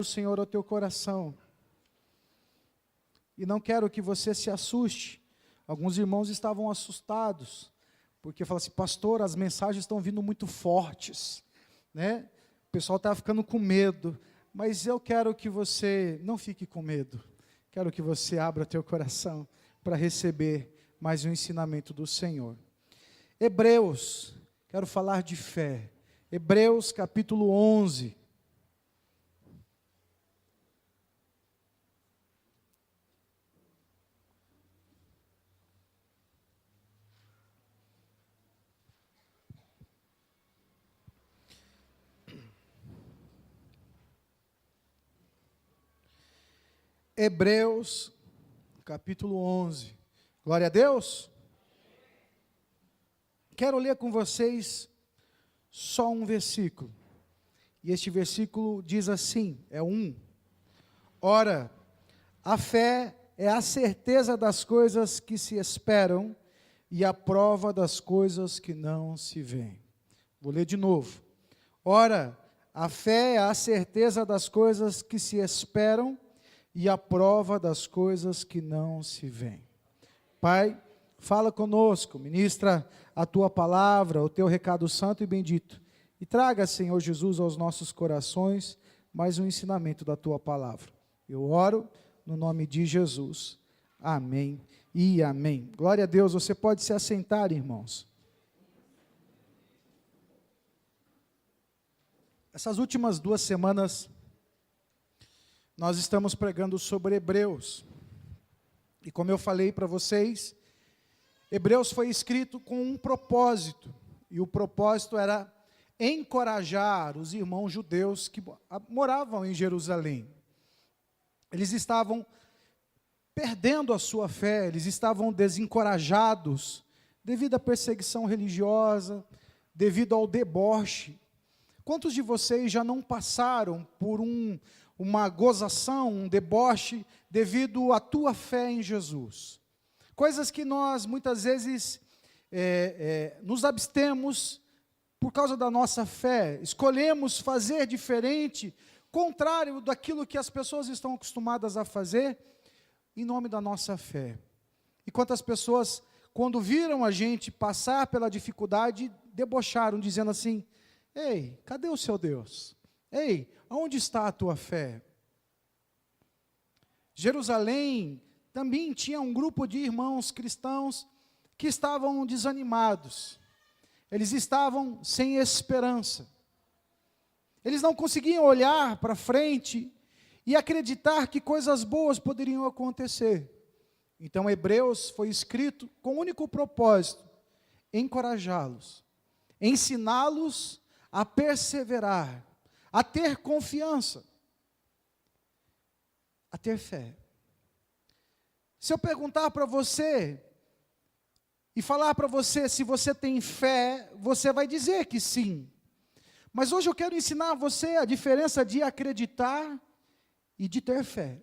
o Senhor ao teu coração. E não quero que você se assuste. Alguns irmãos estavam assustados, porque falaram assim, pastor, as mensagens estão vindo muito fortes, né? O pessoal está ficando com medo, mas eu quero que você não fique com medo. Quero que você abra teu coração para receber mais um ensinamento do Senhor. Hebreus, quero falar de fé. Hebreus capítulo 11. Hebreus, capítulo 11. Glória a Deus. Quero ler com vocês só um versículo. E este versículo diz assim, é 1. Ora, a fé é a certeza das coisas que se esperam e a prova das coisas que não se veem. Vou ler de novo. Ora, a fé é a certeza das coisas que se esperam e a prova das coisas que não se veem. Pai, fala conosco, ministra a tua palavra, o teu recado santo e bendito, e traga, Senhor Jesus, aos nossos corações mais um ensinamento da tua palavra. Eu oro no nome de Jesus. Amém e amém. Glória a Deus. Você pode se assentar, irmãos. Essas últimas 2 semanas, nós estamos pregando sobre Hebreus. E como eu falei para vocês, Hebreus foi escrito com um propósito. E o propósito era encorajar os irmãos judeus que moravam em Jerusalém. Eles estavam perdendo a sua fé, eles estavam desencorajados devido à perseguição religiosa, devido ao deboche. Quantos de vocês já não passaram por uma gozação, um deboche, devido à tua fé em Jesus? Coisas que nós, muitas vezes, nos abstemos por causa da nossa fé, escolhemos fazer diferente, contrário daquilo que as pessoas estão acostumadas a fazer, em nome da nossa fé. E quantas pessoas, quando viram a gente passar pela dificuldade, debocharam, dizendo assim, ei, cadê o seu Deus? Ei, aonde está a tua fé? Jerusalém também tinha um grupo de irmãos cristãos que estavam desanimados. Eles estavam sem esperança. Eles não conseguiam olhar para frente e acreditar que coisas boas poderiam acontecer. Então, Hebreus foi escrito com o único propósito, encorajá-los, ensiná-los a perseverar, a ter confiança, a ter fé. Se eu perguntar para você, e falar para você se você tem fé, você vai dizer que sim. Mas hoje eu quero ensinar a você a diferença de acreditar e de ter fé.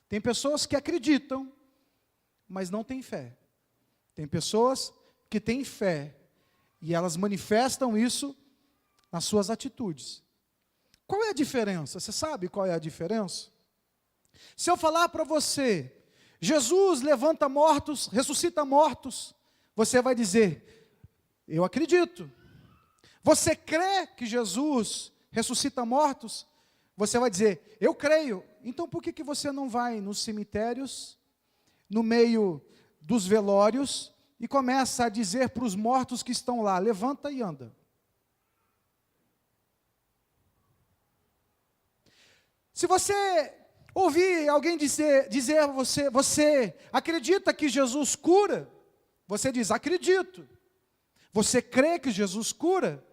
Tem pessoas que acreditam, mas não têm fé. Tem pessoas que têm fé, e elas manifestam isso nas suas atitudes. Qual é a diferença? Você sabe qual é a diferença? Se eu falar para você, Jesus levanta mortos, ressuscita mortos, você vai dizer, eu acredito. Você crê que Jesus ressuscita mortos? Você vai dizer, eu creio. Então por que você não vai nos cemitérios, no meio dos velórios, e começa a dizer para os mortos que estão lá, levanta e anda? Se você ouvir alguém dizer a você, você acredita que Jesus cura? Você diz, acredito. Você crê que Jesus cura?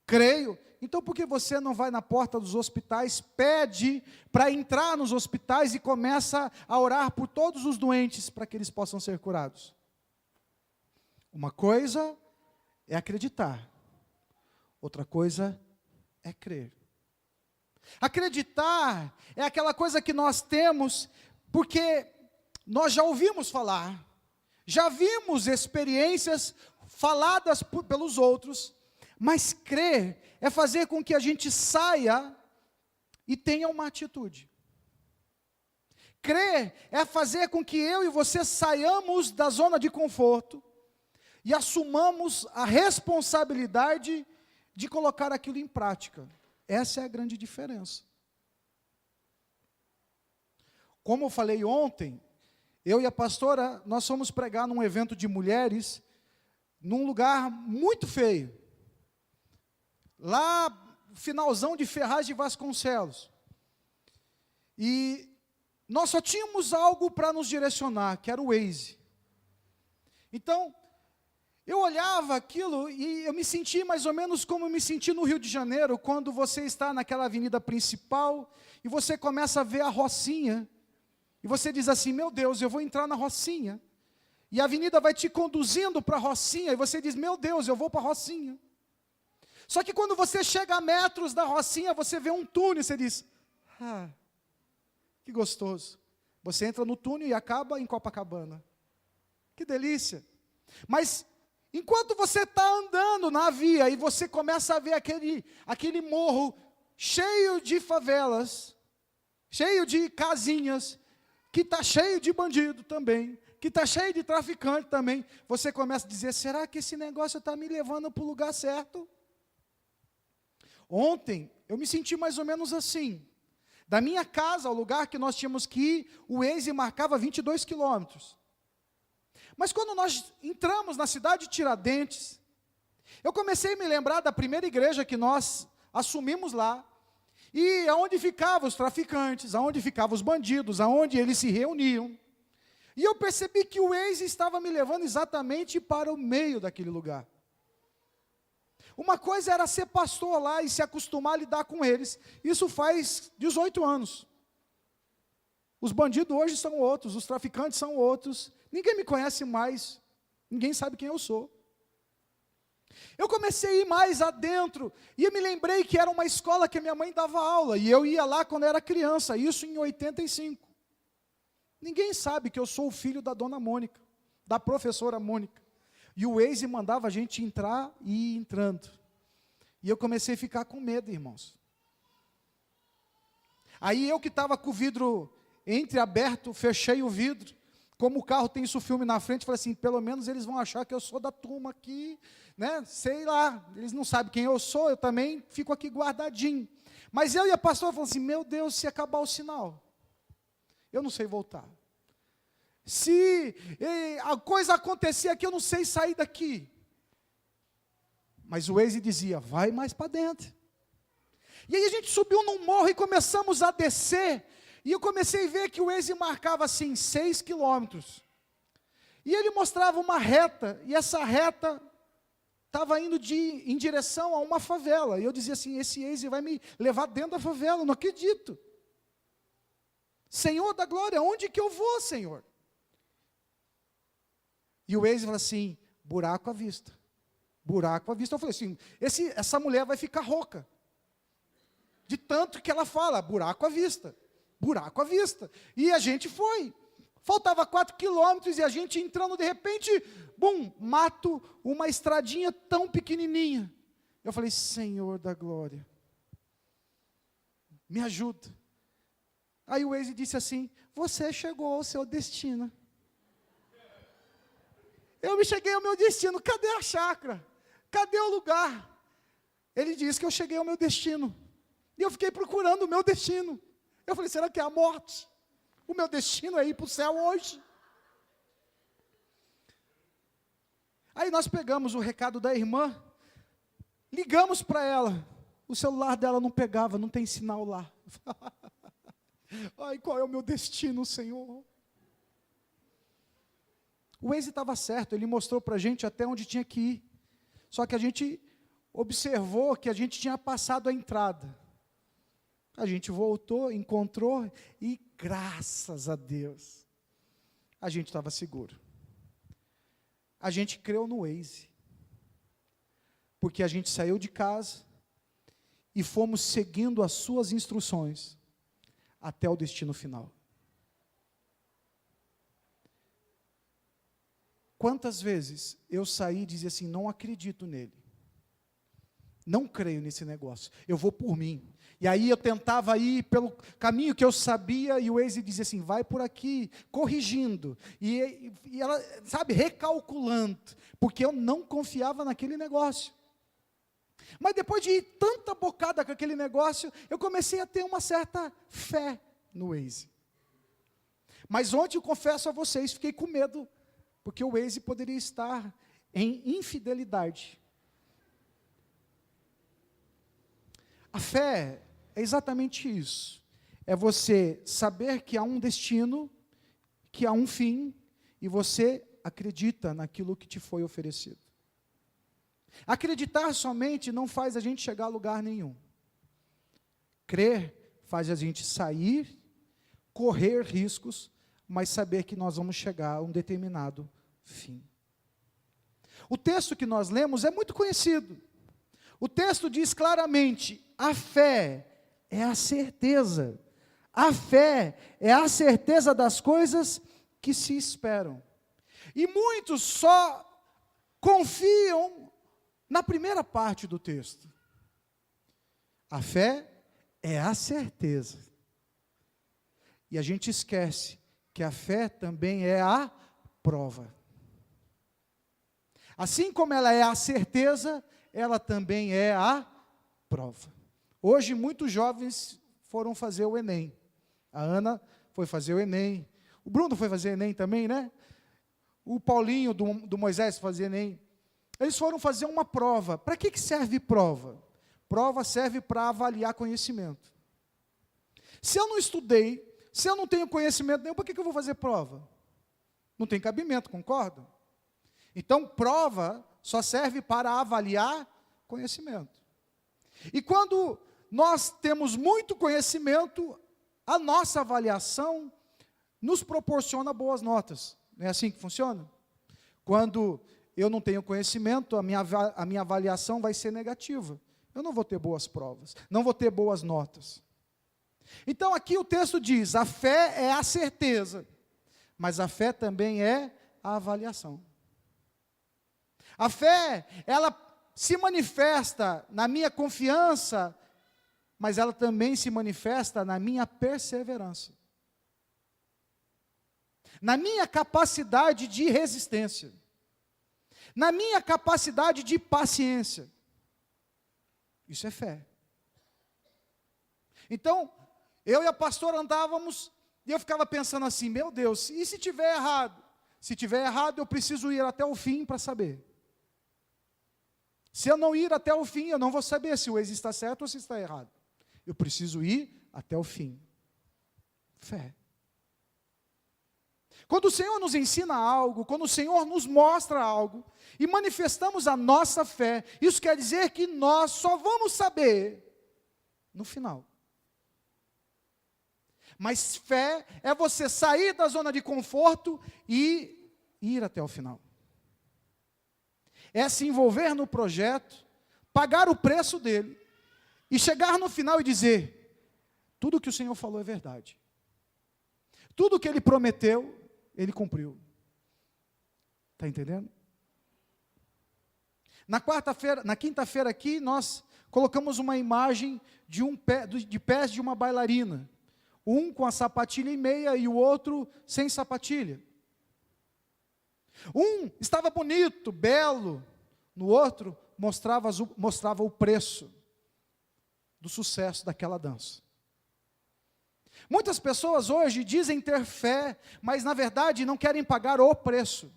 Creio. Então por que você não vai na porta dos hospitais, pede para entrar nos hospitais e começa a orar por todos os doentes para que eles possam ser curados? Uma coisa é acreditar, outra coisa é crer. Acreditar é aquela coisa que nós temos porque nós já ouvimos falar, já vimos experiências faladas pelos outros, mas crer é fazer com que a gente saia e tenha uma atitude. Crer é fazer com que eu e você saiamos da zona de conforto e assumamos a responsabilidade de colocar aquilo em prática. Essa é a grande diferença. Como eu falei ontem, eu e a pastora, nós fomos pregar num evento de mulheres, num lugar muito feio. Lá, finalzão de Ferraz de Vasconcelos. E nós só tínhamos algo para nos direcionar, que era o Waze. Então, eu olhava aquilo e eu me senti mais ou menos como eu me senti no Rio de Janeiro, quando você está naquela avenida principal e você começa a ver a Rocinha, e você diz assim, meu Deus, eu vou entrar na Rocinha. E a avenida vai te conduzindo para a Rocinha, e você diz, meu Deus, eu vou para a Rocinha. Só que quando você chega a metros da Rocinha, você vê um túnel, e você diz, que gostoso. Você entra no túnel e acaba em Copacabana. Que delícia. Mas, enquanto você está andando na via, e você começa a ver aquele morro cheio de favelas, cheio de casinhas, que está cheio de bandido também, que está cheio de traficante também, você começa a dizer, será que esse negócio está me levando para o lugar certo? Ontem, eu me senti mais ou menos assim. Da minha casa ao lugar que nós tínhamos que ir, o Waze marcava 22 quilômetros. Mas quando nós entramos na cidade de Tiradentes, eu comecei a me lembrar da primeira igreja que nós assumimos lá, e aonde ficavam os traficantes, aonde ficavam os bandidos, aonde eles se reuniam. E eu percebi que o Waze estava me levando exatamente para o meio daquele lugar. Uma coisa era ser pastor lá e se acostumar a lidar com eles. Isso faz 18 anos. Os bandidos hoje são outros, os traficantes são outros. Ninguém me conhece mais, ninguém sabe quem eu sou. Eu comecei a ir mais adentro, e eu me lembrei que era uma escola que a minha mãe dava aula, e eu ia lá quando era criança, isso em 85. Ninguém sabe que eu sou o filho da dona Mônica, da professora Mônica. E o Waze mandava a gente entrar e ir entrando. E eu comecei a ficar com medo, irmãos. Aí eu que estava com o vidro entreaberto, fechei o vidro. Como o carro tem isso filme na frente, falei assim, pelo menos eles vão achar que eu sou da turma aqui, né? Sei lá, eles não sabem quem eu sou, eu também fico aqui guardadinho. Mas eu e a pastora falamos assim, meu Deus, se acabar o sinal, eu não sei voltar. Se a coisa acontecer aqui, eu não sei sair daqui. Mas o Waze dizia, vai mais para dentro. E aí a gente subiu num morro e começamos a descer, e eu comecei a ver que o Waze marcava assim, 6 quilômetros. E ele mostrava uma reta, e essa reta estava indo em direção a uma favela. E eu dizia assim, esse Waze vai me levar dentro da favela, eu não acredito. Senhor da glória, onde que eu vou, Senhor? E o Waze falou assim, buraco à vista. Buraco à vista. Eu falei assim, essa mulher vai ficar rouca. De tanto que ela fala, buraco à vista. Buraco à vista. E a gente foi. Faltava 4 quilômetros e a gente entrando, de repente, bum, mato, uma estradinha tão pequenininha. Eu falei, Senhor da glória, me ajuda. Aí o Waze disse assim, você chegou ao seu destino. Eu me cheguei ao meu destino, cadê a chácara? Cadê o lugar? Ele disse que eu cheguei ao meu destino. E eu fiquei procurando o meu destino. Eu falei, será que é a morte? O meu destino é ir para o céu hoje. Aí nós pegamos o recado da irmã, ligamos para ela, o celular dela não pegava, não tem sinal lá. Ai, qual é o meu destino, Senhor? O Waze estava certo, ele mostrou para a gente até onde tinha que ir. Só que a gente observou que a gente tinha passado a entrada. A gente voltou, encontrou e, graças a Deus, a gente estava seguro. A gente creu no Waze. Porque a gente saiu de casa e fomos seguindo as suas instruções até o destino final. Quantas vezes eu saí e dizia assim, não acredito nele. Não creio nesse negócio, eu vou por mim. E aí eu tentava ir pelo caminho que eu sabia, e o Waze dizia assim, vai por aqui, corrigindo. E ela, sabe, recalculando, porque eu não confiava naquele negócio. Mas depois de ir tanta bocada com aquele negócio, eu comecei a ter uma certa fé no Waze. Mas ontem, eu confesso a vocês, fiquei com medo, porque o Waze poderia estar em infidelidade. A fé é exatamente isso. É você saber que há um destino, que há um fim, e você acredita naquilo que te foi oferecido. Acreditar somente não faz a gente chegar a lugar nenhum. Crer faz a gente sair, correr riscos, mas saber que nós vamos chegar a um determinado fim. O texto que nós lemos é muito conhecido. O texto diz claramente, a fé é a certeza. A fé é a certeza das coisas que se esperam. E muitos só confiam na primeira parte do texto. A fé é a certeza. E a gente esquece que a fé também é a prova. Assim como ela é a certeza, ela também é a prova. Hoje, muitos jovens foram fazer o Enem. A Ana foi fazer o Enem. O Bruno foi fazer o Enem também, né? O Paulinho, do Moisés, fazia Enem. Eles foram fazer uma prova. Para que serve prova? Prova serve para avaliar conhecimento. Se eu não estudei, se eu não tenho conhecimento nenhum, para que eu vou fazer prova? Não tem cabimento, concordam? Então, prova só serve para avaliar conhecimento. E quando nós temos muito conhecimento, a nossa avaliação nos proporciona boas notas. Não é assim que funciona? Quando eu não tenho conhecimento, a minha avaliação vai ser negativa. Eu não vou ter boas provas, não vou ter boas notas. Então aqui o texto diz, a fé é a certeza, mas a fé também é a avaliação. A fé, ela se manifesta na minha confiança, mas ela também se manifesta na minha perseverança. Na minha capacidade de resistência. Na minha capacidade de paciência. Isso é fé. Então, eu e a pastora andávamos, e eu ficava pensando assim, meu Deus, e se tiver errado? Se tiver errado, eu preciso ir até o fim para saber. Se eu não ir até o fim, eu não vou saber se o Waze está certo ou se está errado. Eu preciso ir até o fim. Fé. Quando o Senhor nos ensina algo, quando o Senhor nos mostra algo, e manifestamos a nossa fé, isso quer dizer que nós só vamos saber no final. Mas fé é você sair da zona de conforto e ir até o final. É se envolver no projeto, pagar o preço dele, e chegar no final e dizer, tudo que o Senhor falou é verdade. Tudo que Ele prometeu, Ele cumpriu. Está entendendo? Na quinta-feira aqui, nós colocamos uma imagem de pés de uma bailarina. Um com a sapatilha e meia e o outro sem sapatilha. Um estava bonito, belo, no outro mostrava o preço do sucesso daquela dança. Muitas pessoas hoje dizem ter fé, mas na verdade não querem pagar o preço.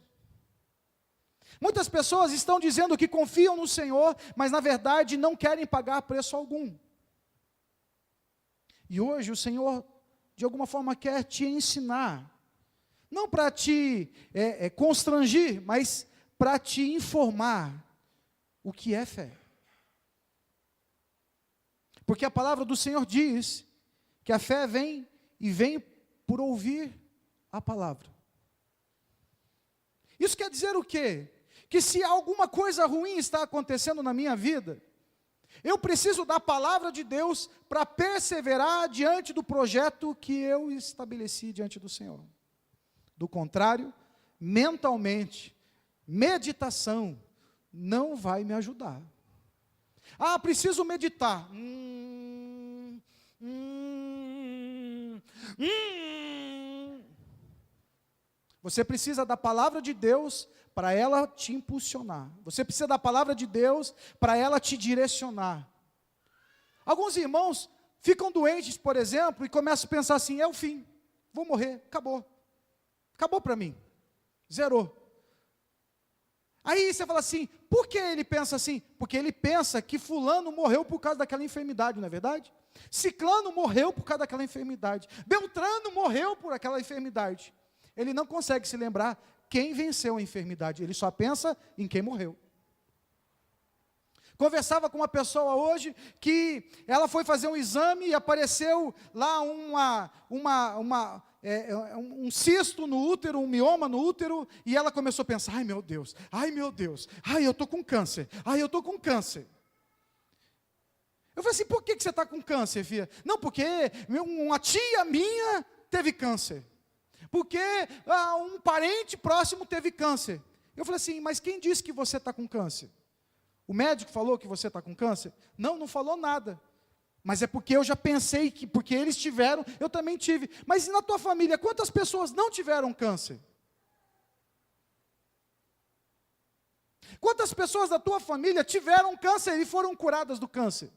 Muitas pessoas estão dizendo que confiam no Senhor, mas na verdade não querem pagar preço algum. E hoje o Senhor, de alguma forma, quer te ensinar, não para te constrangir, mas para te informar o que é fé. Porque a palavra do Senhor diz que a fé vem por ouvir a palavra. Isso quer dizer o quê? Que se alguma coisa ruim está acontecendo na minha vida, eu preciso da palavra de Deus para perseverar diante do projeto que eu estabeleci diante do Senhor. Do contrário, mentalmente, meditação não vai me ajudar. Ah, preciso meditar. Você precisa da palavra de Deus para ela te impulsionar. Você precisa da palavra de Deus para ela te direcionar. Alguns irmãos ficam doentes, por exemplo, e começam a pensar assim: é o fim, vou morrer, acabou. Acabou para mim, zerou. Aí você fala assim: por que ele pensa assim? Porque ele pensa que fulano morreu por causa daquela enfermidade, não é verdade? Ciclano morreu por causa daquela enfermidade. Beltrano morreu por aquela enfermidade. Ele não consegue se lembrar quem venceu a enfermidade, ele só pensa em quem morreu. Conversava com uma pessoa hoje que ela foi fazer um exame e apareceu lá um cisto no útero, um mioma no útero, e ela começou a pensar: ai meu Deus, ai eu estou com câncer, ai eu estou com câncer. Eu falei assim: por que você está com câncer, filha? Não, porque uma tia minha teve câncer. Porque um parente próximo teve câncer. Eu falei assim: mas quem disse que você está com câncer? O médico falou que você está com câncer? Não, não falou nada. Mas é porque eu já pensei que, porque eles tiveram, eu também tive. Mas e na tua família, quantas pessoas não tiveram câncer? Quantas pessoas da tua família tiveram câncer e foram curadas do câncer?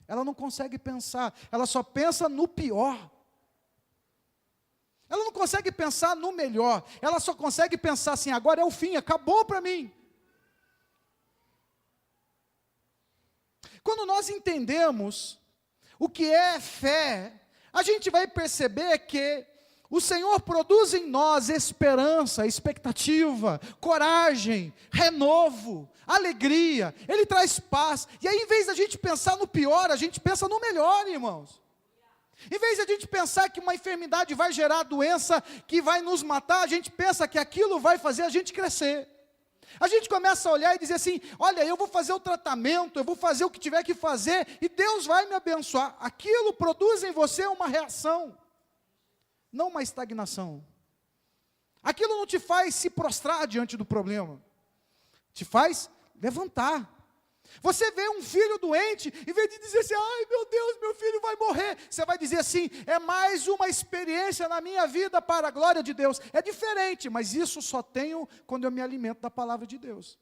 Ela não consegue pensar, ela só pensa no pior. Ela não consegue pensar no melhor, ela só consegue pensar assim: agora é o fim, acabou para mim. Quando nós entendemos o que é fé, a gente vai perceber que o Senhor produz em nós esperança, expectativa, coragem, renovo, alegria, Ele traz paz. E aí, em vez da gente pensar no pior, a gente pensa no melhor, irmãos. Em vez de a gente pensar que uma enfermidade vai gerar doença que vai nos matar, a gente pensa que aquilo vai fazer a gente crescer. A gente começa a olhar e dizer assim: olha, eu vou fazer o tratamento, eu vou fazer o que tiver que fazer, e Deus vai me abençoar. Aquilo produz em você uma reação, não uma estagnação. Aquilo não te faz se prostrar diante do problema, te faz levantar. Você vê um filho doente, em vez de dizer assim: ai meu Deus, meu filho vai morrer, você vai dizer assim: é mais uma experiência na minha vida para a glória de Deus. É diferente, mas isso só tenho quando eu me alimento da palavra de Deus.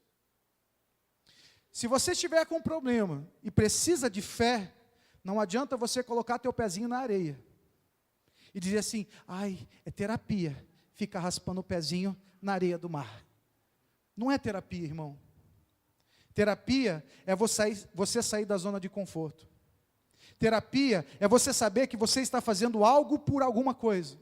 Se você estiver com um problema e precisa de fé, não adianta você colocar teu pezinho na areia e dizer assim: ai, é terapia, fica raspando o pezinho na areia do mar. Não é terapia, irmão. Terapia é você sair da zona de conforto. Terapia é você saber que você está fazendo algo por alguma coisa.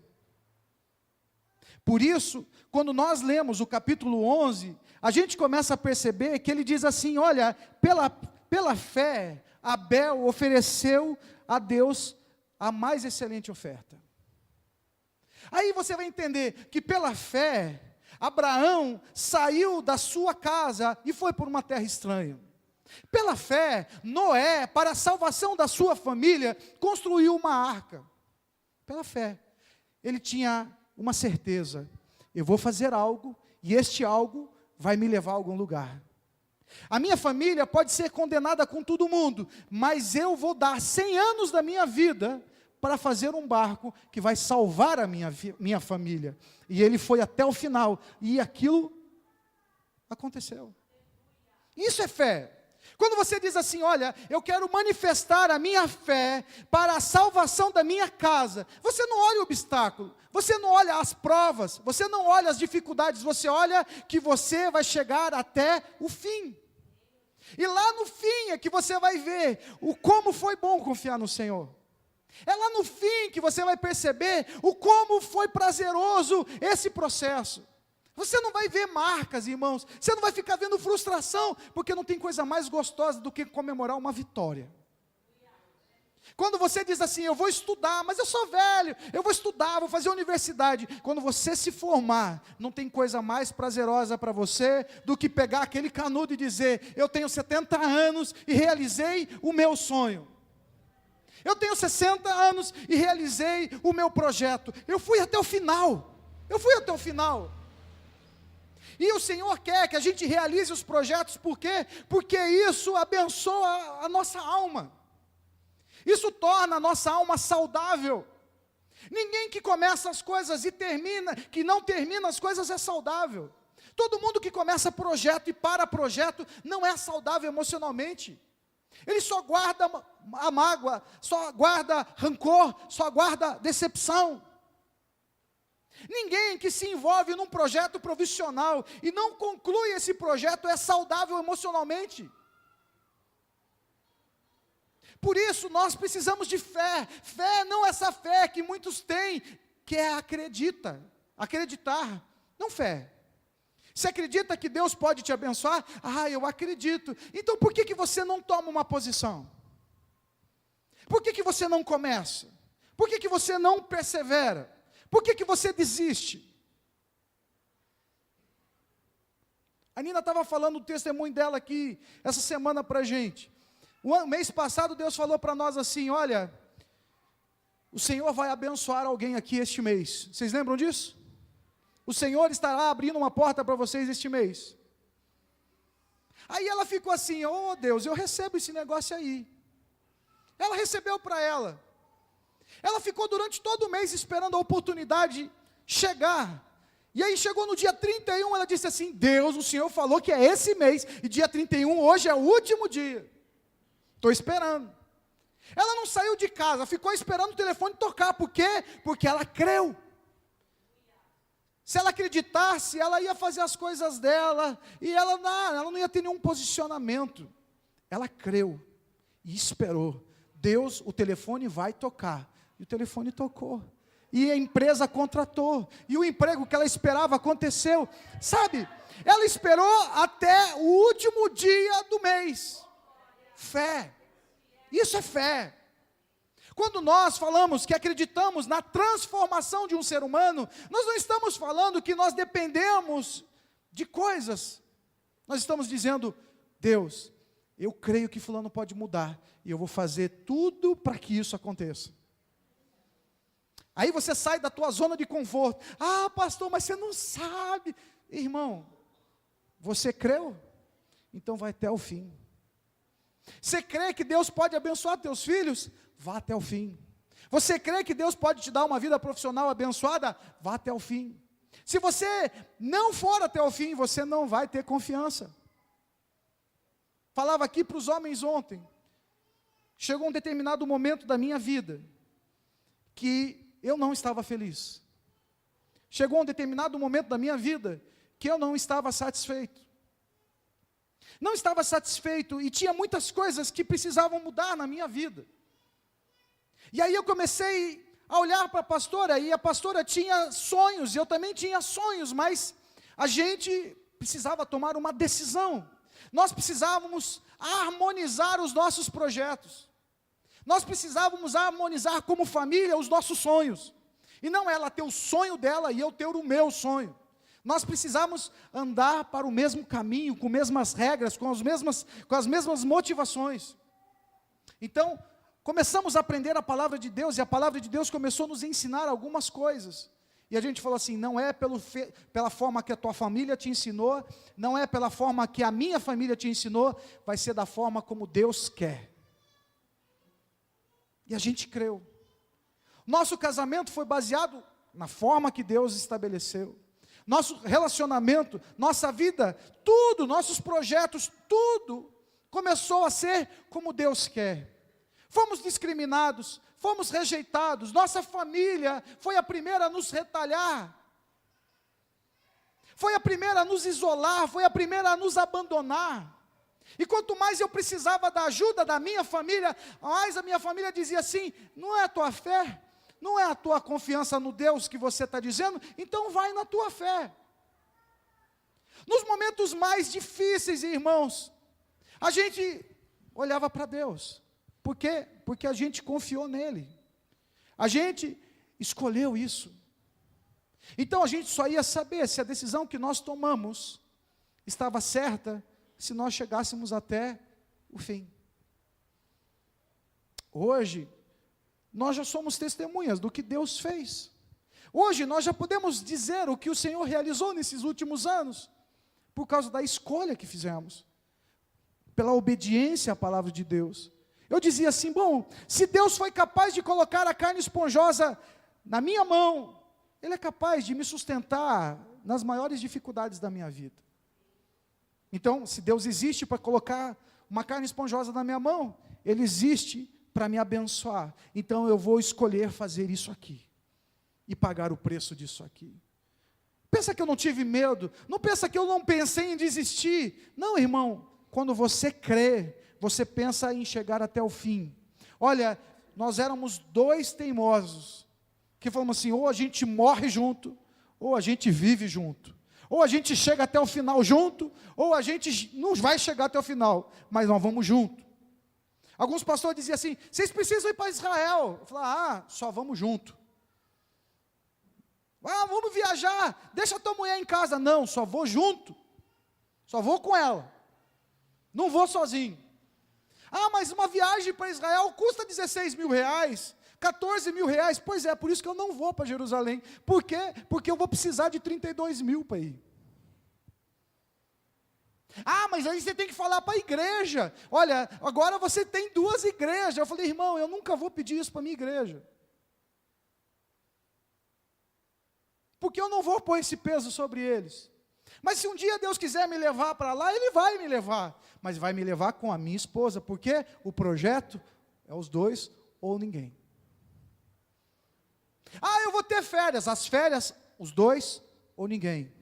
Por isso, quando nós lemos o capítulo 11, a gente começa a perceber que ele diz assim: olha, pela fé, Abel ofereceu a Deus a mais excelente oferta. Aí você vai entender que pela fé, Abraão saiu da sua casa e foi por uma terra estranha. Pela fé, Noé, para a salvação da sua família, construiu uma arca. Pela fé, ele tinha uma certeza: eu vou fazer algo, e este algo vai me levar a algum lugar. A minha família pode ser condenada com todo mundo, mas eu vou dar 100 anos da minha vida para fazer um barco que vai salvar a minha família. E ele foi até o final, e aquilo aconteceu. Isso é fé. Quando você diz assim: olha, eu quero manifestar a minha fé para a salvação da minha casa, você não olha o obstáculo, você não olha as provas, você não olha as dificuldades, você olha que você vai chegar até o fim. E lá no fim é que você vai ver como foi bom confiar no Senhor. É lá no fim que você vai perceber como foi prazeroso esse processo. Você não vai ver marcas, irmãos. Você não vai ficar vendo frustração, porque não tem coisa mais gostosa do que comemorar uma vitória. Quando você diz assim: eu vou estudar, mas eu sou velho, eu vou estudar, vou fazer universidade. Quando você se formar, não tem coisa mais prazerosa para você do que pegar aquele canudo e dizer: eu tenho 70 anos e realizei o meu sonho. Eu tenho 60 anos e realizei o meu projeto. Eu fui até o final. E o Senhor quer que a gente realize os projetos, por quê? Porque isso abençoa a nossa alma. Isso torna a nossa alma saudável. Ninguém que começa as coisas e que não termina as coisas é saudável. Todo mundo que começa projeto e para projeto não é saudável emocionalmente. Ele só guarda a mágoa, só guarda rancor, só guarda decepção. Ninguém que se envolve num projeto profissional e não conclui esse projeto é saudável emocionalmente. Por isso nós precisamos de fé. Fé não essa fé que muitos têm, que é acreditar, não fé. Você acredita que Deus pode te abençoar? Ah, eu acredito. Então por que você não toma uma posição? Por que você não começa? Por que você não persevera? Por que você desiste? A Nina estava falando o testemunho dela aqui, essa semana para a gente. O mês passado Deus falou para nós assim, olha, o Senhor vai abençoar alguém aqui este mês. Vocês lembram disso? O Senhor estará abrindo uma porta para vocês este mês. Aí ela ficou assim, oh Deus, eu recebo esse negócio aí. Ela recebeu para ela. Ela ficou durante todo o mês esperando a oportunidade chegar. E aí chegou no dia 31, ela disse assim, Deus, o Senhor falou que é esse mês, e dia 31 hoje é o último dia. Estou esperando. Ela não saiu de casa, ficou esperando o telefone tocar. Por quê? Porque ela creu. Se ela acreditasse, ela ia fazer as coisas dela, e ela não ia ter nenhum posicionamento. Ela creu e esperou. Deus, o telefone vai tocar. E o telefone tocou. E a empresa contratou. E o emprego que ela esperava aconteceu. Sabe, ela esperou até o último dia do mês. Fé. Isso é fé. Quando nós falamos que acreditamos na transformação de um ser humano, nós não estamos falando que nós dependemos de coisas. Nós estamos dizendo, Deus, eu creio que fulano pode mudar, e eu vou fazer tudo para que isso aconteça. Aí você sai da tua zona de conforto. Ah, pastor, mas você não sabe. Irmão, você creu? Então vai até o fim. Você crê que Deus pode abençoar teus filhos? Vá até o fim. Você crê que Deus pode te dar uma vida profissional abençoada? Vá até o fim. Se você não for até o fim, você não vai ter confiança. Falava aqui para os homens ontem. Chegou um determinado momento da minha vida que eu não estava feliz. Chegou um determinado momento da minha vida que eu não estava satisfeito. Não estava satisfeito e tinha muitas coisas que precisavam mudar na minha vida. E aí eu comecei a olhar para a pastora, e a pastora tinha sonhos, e eu também tinha sonhos, mas a gente precisava tomar uma decisão. Nós precisávamos harmonizar os nossos projetos. Nós precisávamos harmonizar como família os nossos sonhos. E não ela ter o sonho dela e eu ter o meu sonho. Nós precisamos andar para o mesmo caminho, com as mesmas regras, com as mesmas motivações. Então, começamos a aprender a palavra de Deus, e a palavra de Deus começou a nos ensinar algumas coisas. E a gente falou assim, não é pela forma que a tua família te ensinou, não é pela forma que a minha família te ensinou, vai ser da forma como Deus quer. E a gente creu. Nosso casamento foi baseado na forma que Deus estabeleceu. Nosso relacionamento, nossa vida, tudo, nossos projetos, tudo começou a ser como Deus quer. Fomos discriminados, fomos rejeitados, nossa família foi a primeira a nos retalhar, foi a primeira a nos isolar, foi a primeira a nos abandonar. E quanto mais eu precisava da ajuda da minha família, mais a minha família dizia assim, não é a tua fé, não é a tua confiança no Deus que você está dizendo, então vai na tua fé. Nos momentos mais difíceis, irmãos, a gente olhava para Deus. Por quê? Porque a gente confiou nele. A gente escolheu isso. Então a gente só ia saber se a decisão que nós tomamos estava certa, se nós chegássemos até o fim. Hoje, nós já somos testemunhas do que Deus fez. Hoje nós já podemos dizer o que o Senhor realizou nesses últimos anos. por causa da escolha que fizemos, pela obediência à palavra de Deus. Eu dizia assim, bom, se Deus foi capaz de colocar a carne esponjosa na minha mão, Ele é capaz de me sustentar nas maiores dificuldades da minha vida. Então, se Deus existe para colocar uma carne esponjosa na minha mão, Ele existe para me abençoar. Então, eu vou escolher fazer isso aqui, e pagar o preço disso aqui. Pensa que eu não tive medo, não pensa que eu não pensei em desistir. Não, irmão, quando você crê, você pensa em chegar até o fim. Olha, nós éramos dois teimosos, que falamos assim, ou a gente morre junto, ou a gente vive junto. Ou a gente chega até o final junto, ou a gente não vai chegar até o final, mas nós vamos junto. Alguns pastores diziam assim, vocês precisam ir para Israel. Eu falava, só vamos junto. Vamos viajar, deixa a tua mulher em casa. Não, só vou junto, só vou com ela, não vou sozinho. Mas uma viagem para Israel custa 16 mil reais, 14 mil reais. Pois é, por isso que eu não vou para Jerusalém. Por quê? Porque eu vou precisar de 32 mil para ir. Mas aí você tem que falar para a igreja. Olha, agora você tem 2 igrejas. Eu falei, irmão, eu nunca vou pedir isso para a minha igreja. Porque eu não vou pôr esse peso sobre eles. Mas se um dia Deus quiser me levar para lá, Ele vai me levar. Mas vai me levar com a minha esposa, porque o projeto é os 2 ou ninguém. Eu vou ter férias. As férias, os 2 ou ninguém.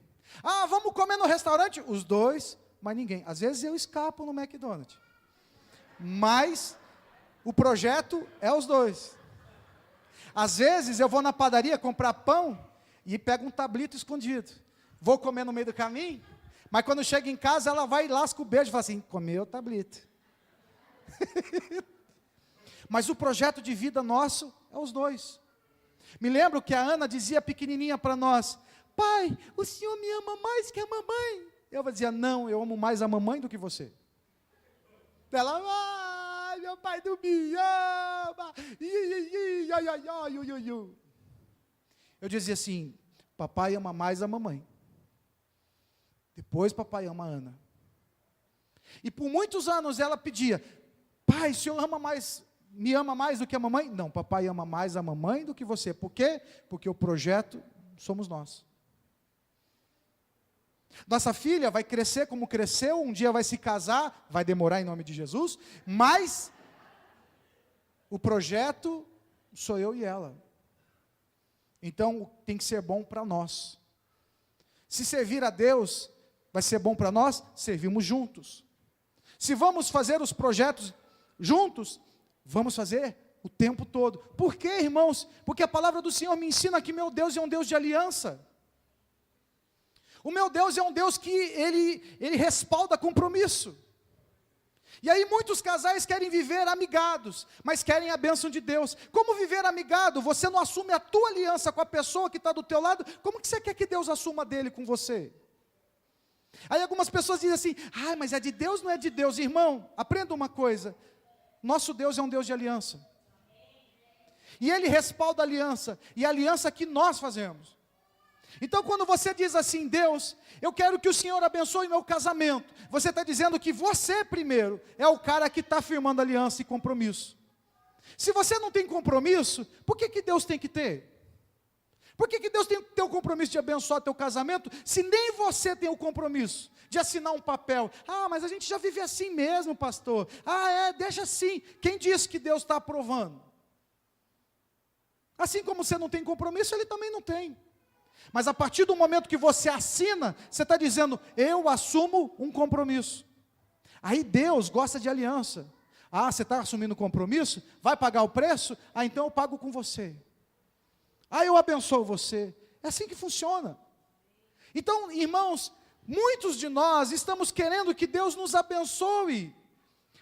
Vamos comer no restaurante? Os 2, mas ninguém. Às vezes eu escapo no McDonald's. Mas o projeto é os 2. Às vezes eu vou na padaria comprar pão e pego um tablito escondido. Vou comer no meio do caminho, mas quando chega em casa, ela vai e lasca o beijo e fala assim, comeu o tablito. Mas o projeto de vida nosso é os 2. Me lembro que a Ana dizia pequenininha para nós, pai, o senhor me ama mais que a mamãe. Eu dizia, não, eu amo mais a mamãe do que você. Ela, meu pai não me ama. Eu dizia assim, papai ama mais a mamãe. Depois papai ama a Ana. E por muitos anos ela pedia, pai, o senhor me ama mais do que a mamãe? Não, papai ama mais a mamãe do que você. Por quê? Porque o projeto somos nós. Nossa filha vai crescer como cresceu, um dia vai se casar, vai demorar em nome de Jesus, mas o projeto sou eu e ela. Então tem que ser bom para nós. Se servir a Deus vai ser bom para nós, servimos juntos. Se vamos fazer os projetos juntos, vamos fazer o tempo todo. Por quê, irmãos? Porque a palavra do Senhor me ensina que meu Deus é um Deus de aliança. O meu Deus é um Deus que Ele respalda compromisso. E aí muitos casais querem viver amigados, mas querem a bênção de Deus. Como viver amigado? Você não assume a tua aliança com a pessoa que está do teu lado, como que você quer que Deus assuma dele com você? Aí algumas pessoas dizem assim, mas é de Deus, não é de Deus. Irmão, aprenda uma coisa, nosso Deus é um Deus de aliança. E Ele respalda a aliança, e a aliança que nós fazemos. Então quando você diz assim, Deus, eu quero que o Senhor abençoe meu casamento, você está dizendo que você primeiro é o cara que está firmando aliança e compromisso. Se você não tem compromisso, por que Deus tem que ter? Por que Deus tem que ter o compromisso de abençoar teu casamento, se nem você tem o compromisso de assinar um papel? Mas a gente já vive assim mesmo, pastor. Deixa assim. Quem disse que Deus está aprovando? Assim como você não tem compromisso, Ele também não tem. Mas a partir do momento que você assina, você está dizendo, eu assumo um compromisso. Aí Deus gosta de aliança. Você está assumindo compromisso? Vai pagar o preço? Então eu pago com você. Eu abençoo você. É assim que funciona. Então, irmãos, muitos de nós estamos querendo que Deus nos abençoe,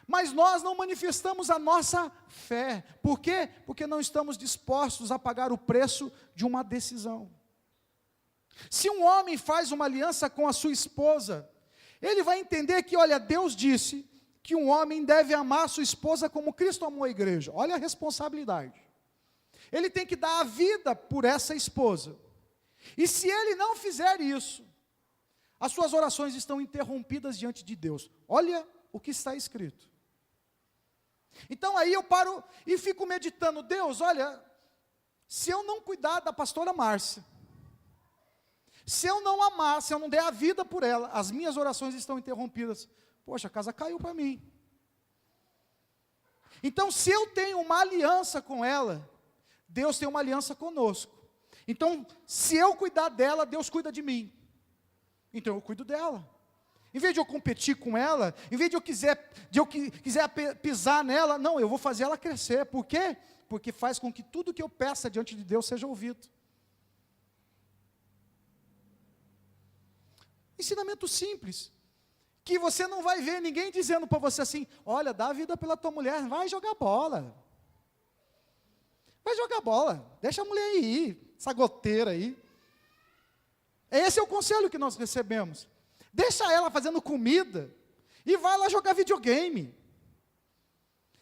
mas nós não manifestamos a nossa fé. Por quê? Porque não estamos dispostos a pagar o preço de uma decisão. Se um homem faz uma aliança com a sua esposa, ele vai entender que, olha, Deus disse que um homem deve amar a sua esposa como Cristo amou a igreja. Olha a responsabilidade. Ele tem que dar a vida por essa esposa. E se ele não fizer isso, as suas orações estão interrompidas diante de Deus. Olha o que está escrito. Então aí eu paro e fico meditando, Deus, olha, se eu não cuidar da pastora Márcia, se eu não amar, se eu não der a vida por ela, as minhas orações estão interrompidas. Poxa, a casa caiu para mim. Então, se eu tenho uma aliança com ela, Deus tem uma aliança conosco. Então, se eu cuidar dela, Deus cuida de mim. Então, eu cuido dela. Em vez de eu competir com ela, em vez de eu quiser pisar nela, não, eu vou fazer ela crescer. Por quê? Porque faz com que tudo que eu peça diante de Deus seja ouvido. Ensinamento simples, que você não vai ver ninguém dizendo para você assim, olha, dá a vida pela tua mulher, vai jogar bola. Vai jogar bola, deixa a mulher ir, essa goteira aí. Esse é o conselho que nós recebemos. Deixa ela fazendo comida e vai lá jogar videogame.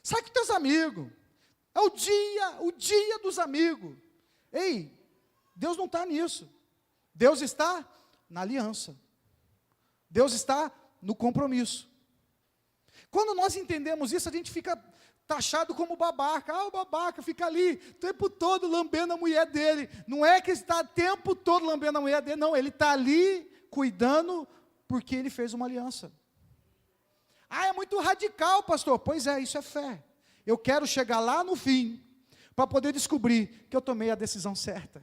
Sai com teus amigos. É o dia dos amigos. Ei, Deus não está nisso. Deus está na aliança. Deus está no compromisso. Quando nós entendemos isso, a gente fica taxado como babaca. Ah, o babaca fica ali o tempo todo lambendo a mulher dele. Não é que ele está o tempo todo lambendo a mulher dele, não. Ele está ali cuidando porque ele fez uma aliança. Ah, é muito radical, pastor. Pois é, isso é fé. Eu quero chegar lá no fim para poder descobrir que eu tomei a decisão certa.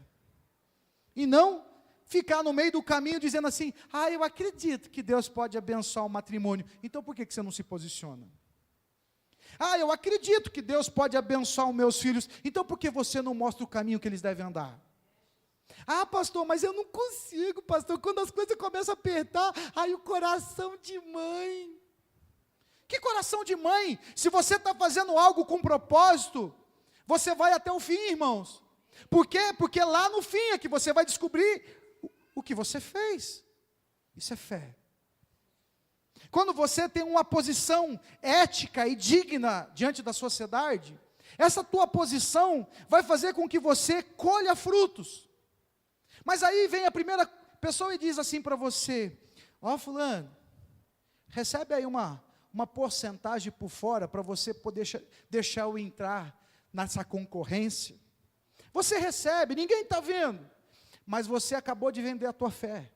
E não ficar no meio do caminho dizendo assim, ah, eu acredito que Deus pode abençoar o matrimônio. Então por que você não se posiciona? Ah, eu acredito que Deus pode abençoar os meus filhos. Então por que você não mostra o caminho que eles devem andar? Ah, pastor, mas eu não consigo, pastor. Quando as coisas começam a apertar, aí o coração de mãe. Que coração de mãe? Se você está fazendo algo com propósito, você vai até o fim, irmãos. Por quê? Porque lá no fim é que você vai descobrir o que você fez. Isso é fé. Quando você tem uma posição ética e digna diante da sociedade, essa tua posição vai fazer com que você colha frutos. Mas aí vem a primeira pessoa e diz assim para você, ó fulano, recebe aí uma porcentagem por fora para você poder deixar eu entrar nessa concorrência. Você recebe, ninguém está vendo, mas você acabou de vender a tua fé.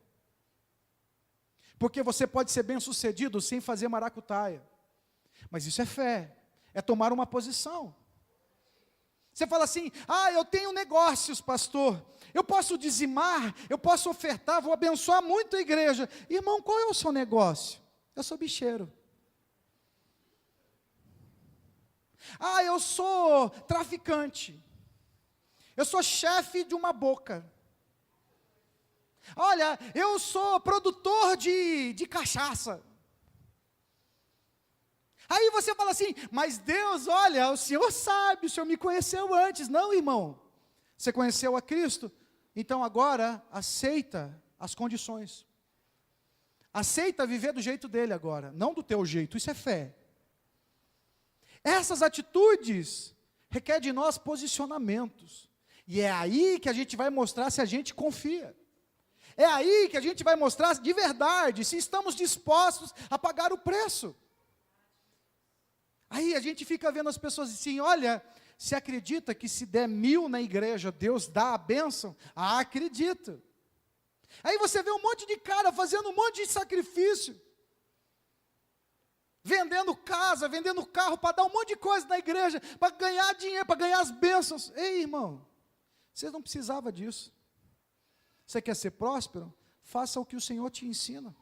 Porque você pode ser bem sucedido sem fazer maracutaia. Mas isso é fé, é tomar uma posição. Você fala assim, ah, eu tenho negócios, pastor, eu posso dizimar, eu posso ofertar, vou abençoar muito a igreja. Irmão, qual é o seu negócio? Eu sou bicheiro. Ah, eu sou traficante. Eu sou chefe de uma boca. Olha, eu sou produtor de cachaça. Aí você fala assim, mas Deus, olha, o Senhor sabe, o Senhor me conheceu antes. Não, irmão, você conheceu a Cristo, então agora aceita as condições. Aceita viver do jeito dele agora, não do teu jeito, isso é fé. Essas atitudes requerem de nós posicionamentos. E é aí que a gente vai mostrar se a gente confia. É aí que a gente vai mostrar de verdade se estamos dispostos a pagar o preço. Aí a gente fica vendo as pessoas assim, olha, se acredita que se der 1000 na igreja, Deus dá a bênção? Ah, acredito. Aí você vê um monte de cara fazendo um monte de sacrifício. Vendendo casa, vendendo carro, para dar um monte de coisa na igreja, para ganhar dinheiro, para ganhar as bênçãos. Ei, irmão, você não precisava disso. Você quer ser próspero? Faça o que o Senhor te ensina.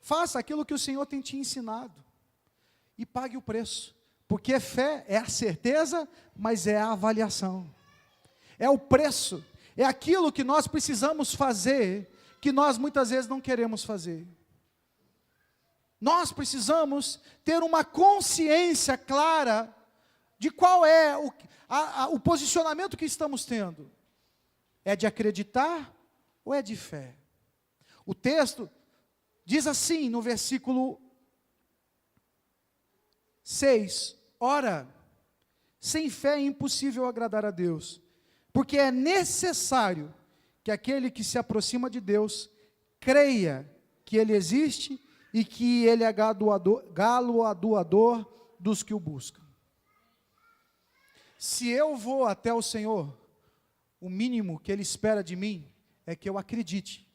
Faça aquilo que o Senhor tem te ensinado. E pague o preço. Porque fé é a certeza, mas é a avaliação. É o preço. É aquilo que nós precisamos fazer, que nós muitas vezes não queremos fazer. Nós precisamos ter uma consciência clara de qual é o posicionamento que estamos tendo. É de acreditar ou é de fé? O texto diz assim no versículo 6, ora, sem fé é impossível agradar a Deus, porque é necessário que aquele que se aproxima de Deus creia que Ele existe e que Ele é galardoador dos que o buscam. Se eu vou até o Senhor, o mínimo que Ele espera de mim é que eu acredite.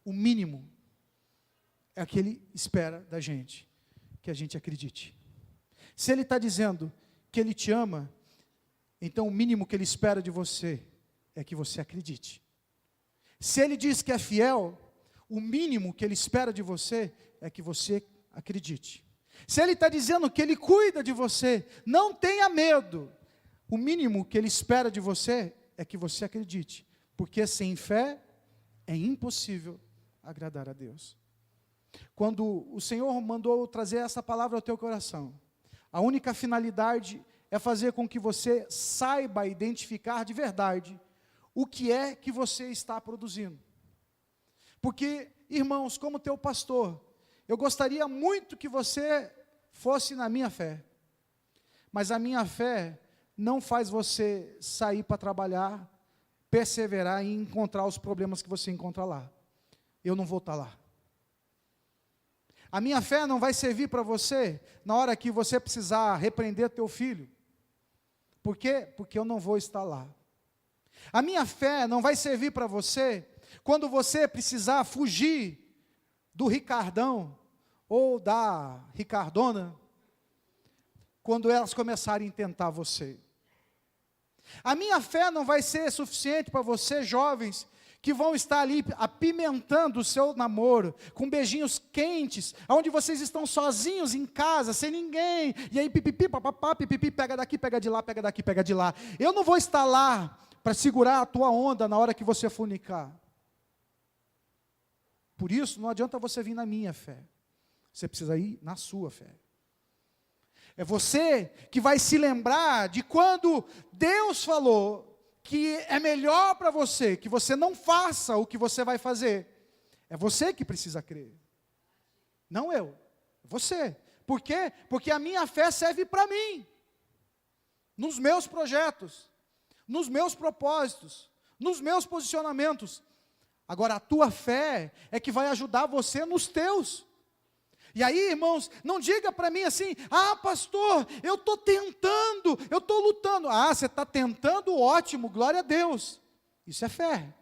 O mínimo é que Ele espera da gente, que a gente acredite. Se Ele está dizendo que Ele te ama, então o mínimo que Ele espera de você é que você acredite. Se Ele diz que é fiel, o mínimo que Ele espera de você é que você acredite. Se Ele está dizendo que Ele cuida de você, não tenha medo. O mínimo que Ele espera de você é que você acredite. Porque sem fé é impossível agradar a Deus. Quando o Senhor mandou trazer essa palavra ao teu coração, a única finalidade é fazer com que você saiba identificar de verdade o que é que você está produzindo. Porque, irmãos, como teu pastor, eu gostaria muito que você fosse na minha fé. Mas a minha fé não faz você sair para trabalhar, perseverar e encontrar os problemas que você encontra lá. Eu não vou estar lá. A minha fé não vai servir para você na hora que você precisar repreender teu filho. Por quê? Porque eu não vou estar lá. A minha fé não vai servir para você quando você precisar fugir do Ricardão ou da Ricardona, quando elas começarem a tentar você. A minha fé não vai ser suficiente para você, jovens, que vão estar ali apimentando o seu namoro, com beijinhos quentes, onde vocês estão sozinhos em casa, sem ninguém, e aí pipipi, papapá, pipipi, pega daqui, pega de lá, pega daqui, pega de lá. Eu não vou estar lá para segurar a tua onda na hora que você fornicar. Por isso, não adianta você vir na minha fé, você precisa ir na sua fé. É você que vai se lembrar de quando Deus falou que é melhor para você, que você não faça o que você vai fazer. É você que precisa crer. Não eu, é você. Por quê? Porque a minha fé serve para mim. Nos meus projetos, nos meus propósitos, nos meus posicionamentos. Agora a tua fé é que vai ajudar você nos teus. E aí, irmãos, não diga para mim assim, pastor, eu estou tentando, eu estou lutando. Você está tentando, ótimo, glória a Deus. Isso é fé.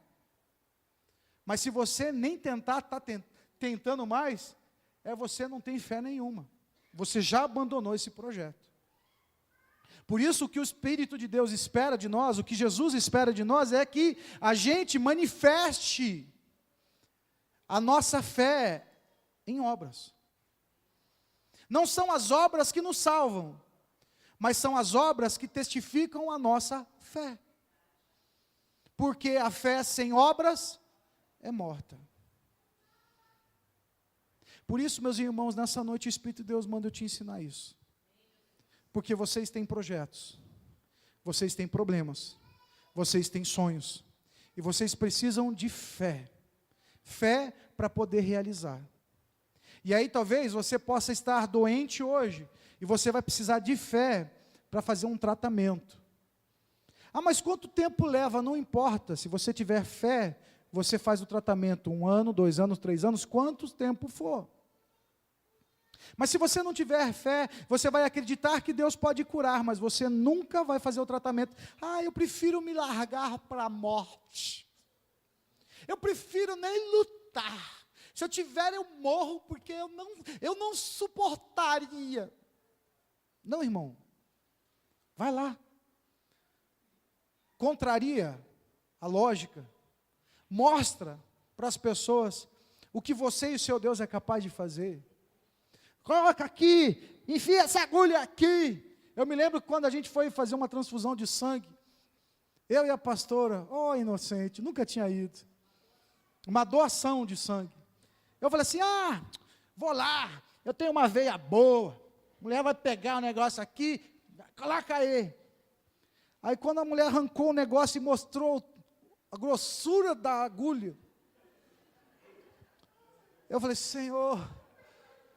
Mas se você nem tentar, está tentando mais, você não tem fé nenhuma. Você já abandonou esse projeto. Por isso, o que o Espírito de Deus espera de nós, o que Jesus espera de nós, é que a gente manifeste a nossa fé em obras. Não são as obras que nos salvam, mas são as obras que testificam a nossa fé. Porque a fé sem obras é morta. Por isso, meus irmãos, nessa noite o Espírito de Deus manda eu te ensinar isso. Porque vocês têm projetos, vocês têm problemas, vocês têm sonhos, e vocês precisam de fé. Fé para poder realizar. E aí talvez você possa estar doente hoje, e você vai precisar de fé para fazer um tratamento. Mas quanto tempo leva? Não importa, se você tiver fé, você faz o tratamento 1 ano, 2 anos, 3 anos, quanto tempo for. Mas se você não tiver fé, você vai acreditar que Deus pode curar, mas você nunca vai fazer o tratamento. Eu prefiro me largar para a morte. Eu prefiro nem lutar. Se eu tiver, eu morro, porque eu não suportaria. Não, irmão. Vai lá. Contraria a lógica. Mostra para as pessoas o que você e o seu Deus é capaz de fazer. Coloca aqui, enfia essa agulha aqui. Eu me lembro quando a gente foi fazer uma transfusão de sangue. Eu e a pastora, inocente, nunca tinha ido. Uma doação de sangue. Eu falei assim, vou lá, eu tenho uma veia boa. A mulher vai pegar o negócio aqui, coloca aí. Aí quando a mulher arrancou o negócio e mostrou a grossura da agulha, eu falei, Senhor,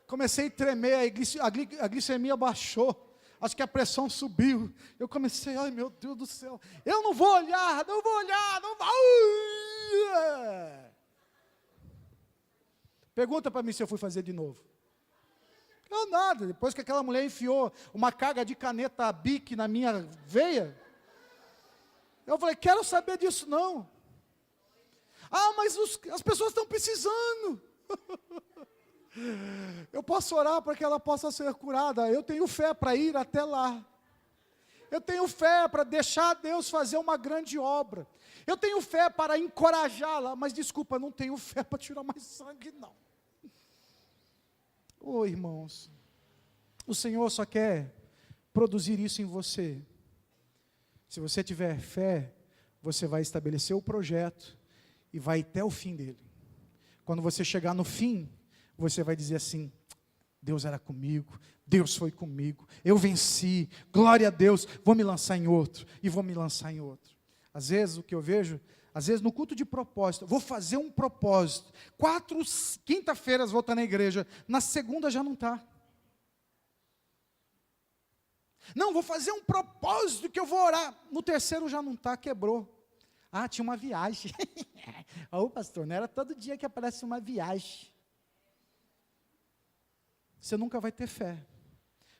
comecei a tremer, a glicemia baixou, acho que a pressão subiu. Eu comecei, meu Deus do céu, eu não vou olhar, não vou. Pergunta para mim se eu fui fazer de novo. Eu nada, depois que aquela mulher enfiou uma carga de caneta Bic na minha veia, eu falei, quero saber disso não. Ah, mas as pessoas estão precisando. Eu posso orar para que ela possa ser curada. Eu tenho fé para ir até lá. Eu tenho fé para deixar Deus fazer uma grande obra. Eu tenho fé para encorajá-la, mas desculpa, não tenho fé para tirar mais sangue não. Oh, irmãos, o Senhor só quer produzir isso em você. Se você tiver fé, você vai estabelecer o projeto e vai até o fim dele. Quando você chegar no fim, você vai dizer assim, Deus era comigo, Deus foi comigo, eu venci, glória a Deus, vou me lançar em outro, e vou me lançar em outro. Às vezes o que eu vejo, às vezes no culto de propósito, vou fazer um propósito, 4 quinta-feiras vou estar na igreja, na segunda já não está. Não, vou fazer um propósito que eu vou orar, no terceiro já não está, quebrou. Ah, tinha uma viagem. Ô pastor, não era todo dia que aparece uma viagem. Você nunca vai ter fé,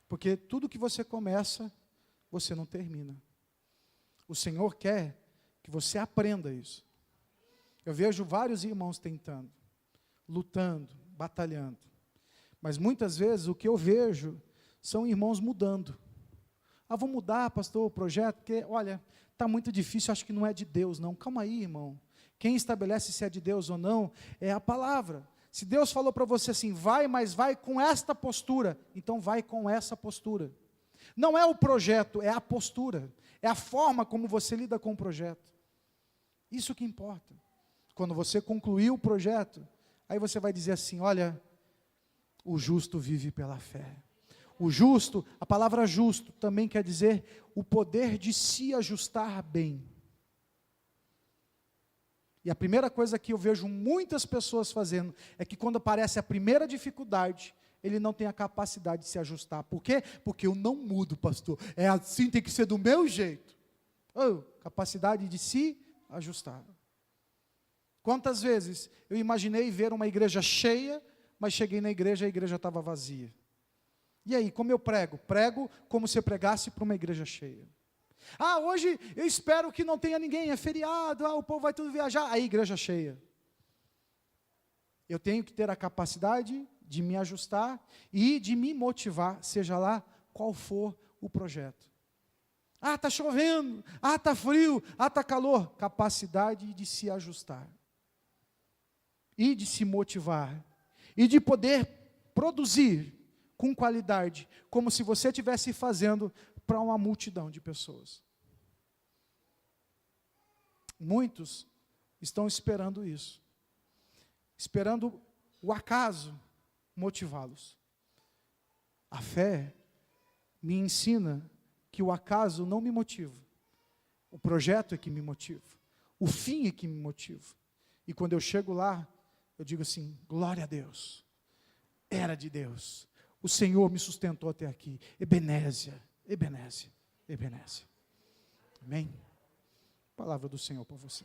porque tudo que você começa, você não termina. O Senhor quer que você aprenda isso. Eu vejo vários irmãos tentando, lutando, batalhando, mas muitas vezes o que eu vejo são irmãos mudando. Ah, vou mudar, pastor, o projeto, porque, olha, está muito difícil, acho que não é de Deus, não. Calma aí, irmão. Quem estabelece se é de Deus ou não, é a palavra. Se Deus falou para você assim, vai, mas vai com esta postura, então vai com essa postura. Não é o projeto, é a postura, é a forma como você lida com o projeto. Isso que importa. Quando você concluir o projeto, aí você vai dizer assim, olha, o justo vive pela fé. O justo, a palavra justo também quer dizer o poder de se ajustar bem. E a primeira coisa que eu vejo muitas pessoas fazendo, é que quando aparece a primeira dificuldade, ele não tem a capacidade de se ajustar. Por quê? Porque eu não mudo, pastor. É assim, tem que ser do meu jeito. Capacidade de se ajustar. Quantas vezes eu imaginei ver uma igreja cheia, mas cheguei na igreja e a igreja estava vazia. E aí, como eu prego? Prego como se eu pregasse para uma igreja cheia. Ah, hoje eu espero que não tenha ninguém, é feriado, o povo vai tudo viajar, a igreja cheia. Eu tenho que ter a capacidade de me ajustar e de me motivar, seja lá qual for o projeto. Ah, está chovendo, está frio, está calor. Capacidade de se ajustar. E de se motivar. E de poder produzir com qualidade, como se você estivesse fazendo para uma multidão de pessoas. Muitos estão esperando isso. Esperando o acaso motivá-los. A fé me ensina que o acaso não me motiva. O projeto é que me motiva. O fim é que me motiva. E quando eu chego lá, eu digo assim, glória a Deus. Era de Deus. O Senhor me sustentou até aqui. Ebenézia, Ebenézia, Ebenézia. Amém? Palavra do Senhor para você.